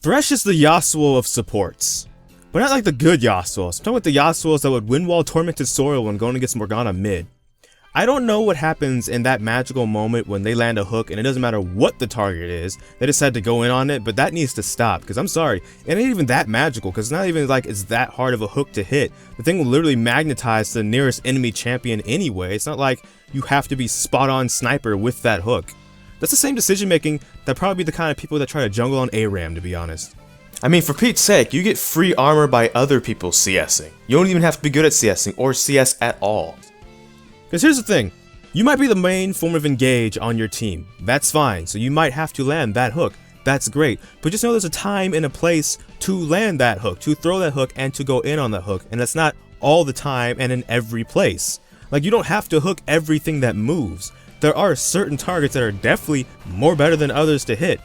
Thresh is the Yasuo of supports. But not like the good Yasuos. I'm talking about the Yasuos that would win wall Tormented Soil when going against Morgana mid. I don't know what happens in that magical moment when they land a hook and it doesn't matter what the target is, they decide to go in on it, but that needs to stop, because I'm sorry, it ain't even that magical, because it's not even like it's that hard of a hook to hit. The thing will literally magnetize the nearest enemy champion anyway. It's not like you have to be spot on sniper with that hook. That's the same decision making that probably be the kind of people that try to jungle on ARAM, to be honest. I mean, for Pete's sake, you get free armor by other people CSing. You don't even have to be good at CSing or CS at all. Because here's the thing, you might be the main form of engage on your team. That's fine, so you might have to land that hook. That's great, but just know there's a time and a place to land that hook, to throw that hook, and to go in on that hook, and that's not all the time and in every place. Like, you don't have to hook everything that moves. There are certain targets that are definitely more better than others to hit.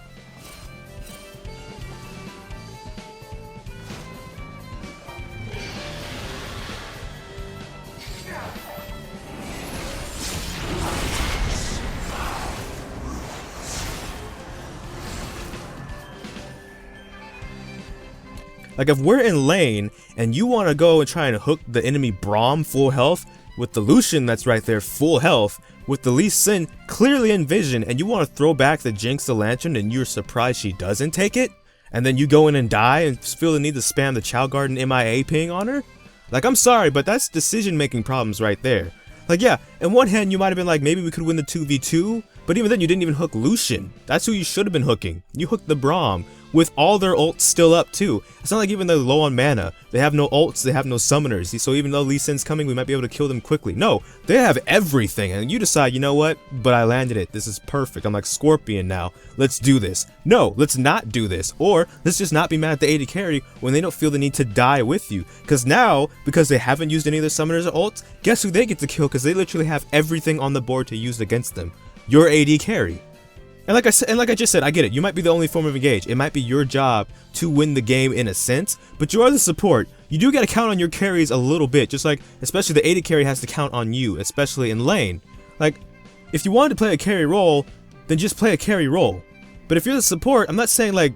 Like, if we're in lane and you want to go and try and hook the enemy Braum full health with the Lucian that's right there full health with the Lee Sin clearly in vision, and you want to throw back the Jinx the Lantern and you're surprised she doesn't take it, and then you go in and die and feel the need to spam the Chow Garden MIA ping on her? Like, I'm sorry, but that's decision making problems right there. Like, yeah, in one hand you might have been like, maybe we could win the 2v2, but even then you didn't even hook Lucian. That's who you should have been hooking. You hooked the Braum with all their ults still up too. It's not like even they're low on mana. They have no ults, they have no summoners. So even though Lee Sin's coming, we might be able to kill them quickly. No, they have everything, and you decide, you know what? But I landed it. This is perfect. I'm like Scorpion now. Let's do this. No, let's not do this. Or let's just not be mad at the AD carry when they don't feel the need to die with you. Because now, because they haven't used any of their summoners or ults, guess who they get to kill? Because they literally have everything on the board to use against them. Your AD carry. And like I just said, I get it. You might be the only form of engage. It might be your job to win the game in a sense, but you are the support. You do gotta count on your carries a little bit, just like, especially the AD carry has to count on you, especially in lane. Like, if you wanted to play a carry role, then just play a carry role. But if you're the support, I'm not saying like,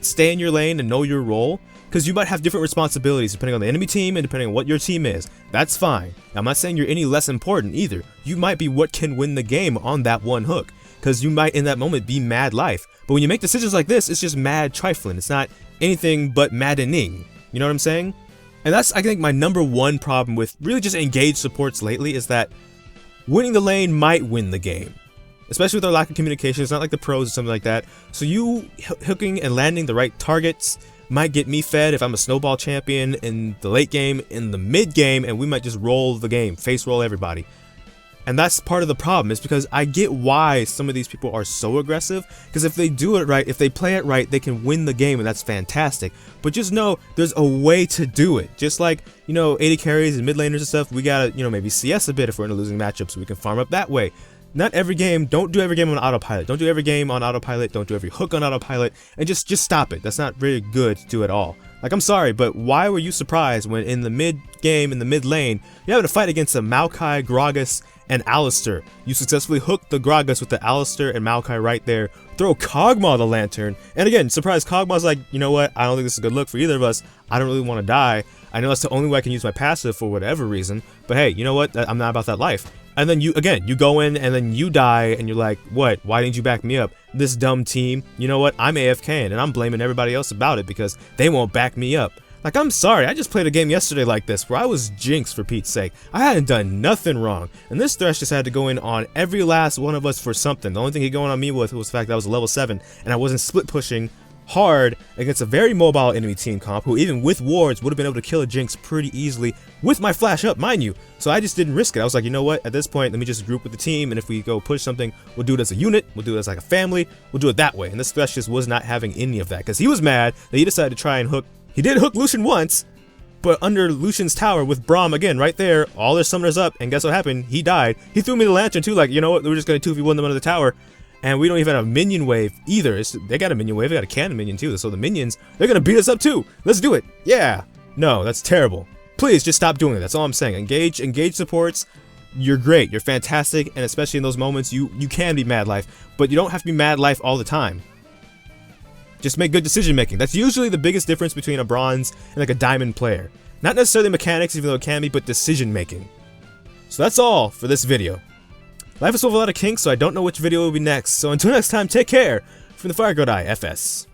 stay in your lane and know your role, because you might have different responsibilities depending on the enemy team and depending on what your team is. That's fine. I'm not saying you're any less important either. You might be what can win the game on that one hook, because you might in that moment be mad life. But when you make decisions like this, it's just mad trifling. It's not anything but maddening. You know what I'm saying? And that's, I think, my #1 problem with really just engaged supports lately, is that winning the lane might win the game. Especially with our lack of communication. It's not like the pros or something like that. So you hooking and landing the right targets might get me fed if I'm a snowball champion in the late game, in the mid game, and we might just roll the game, face roll everybody. And that's part of the problem, is because I get why some of these people are so aggressive, because if they do it right, if they play it right, they can win the game, and that's fantastic. But just know there's a way to do it. Just like, you know, AD carries and mid laners and stuff, we gotta, you know, maybe CS a bit if we're in a losing matchup so we can farm up that way. Not every game, don't do every game on autopilot. Don't do every game on autopilot, don't do every hook on autopilot, and just stop it. That's not very good to do at all. Like, I'm sorry, but why were you surprised when in the mid game, in the mid lane, you're having a fight against a Maokai, Gragas, and Alistar? You successfully hooked the Gragas with the Alistar and Maokai right there. Throw Kog'Maw the Lantern, and again, surprise, Kog'Maw's like, you know what, I don't think this is a good look for either of us. I don't really want to die. I know that's the only way I can use my passive for whatever reason, but hey, you know what, I'm not about that life. And then you go in and then you die and you're like, what, why didn't you back me up? This dumb team, you know what, I'm AFKing and I'm blaming everybody else about it because they won't back me up. Like, I'm sorry, I just played a game yesterday like this where I was jinxed for Pete's sake. I hadn't done nothing wrong, and this Thresh just had to go in on every last one of us for something. The only thing he going on me with was the fact that I was level 7 and I wasn't split pushing hard against a very mobile enemy team comp who even with wards would have been able to kill a Jinx pretty easily with my flash up, mind you. So I just didn't risk it. I was like, you know what, at this point let me just group with the team, and if we go push something, we'll do it as a unit, we'll do it as like a family, we'll do it that way. And this Thresh just was not having any of that, because he was mad that he decided to try and hook. He did hook Lucian once, but under Lucian's tower with Braum again right there, all their summoners up, and guess what happened? He died. He threw me the lantern too, like, you know what, we're just gonna 2v1 them under the tower. And we don't even have a minion wave either. They got a minion wave, they got a cannon minion too. So the minions, they're gonna beat us up too. Let's do it. Yeah. No, that's terrible. Please just stop doing it. That's all I'm saying. Engage supports. You're great. You're fantastic. And especially in those moments, you can be mad life, but you don't have to be mad life all the time. Just make good decision making. That's usually the biggest difference between a bronze and like a diamond player. Not necessarily mechanics, even though it can be, but decision making. So that's all for this video. Life is full of a lot of kinks, so I don't know which video will be next. So until next time, take care. From the Fire God Eye, FS.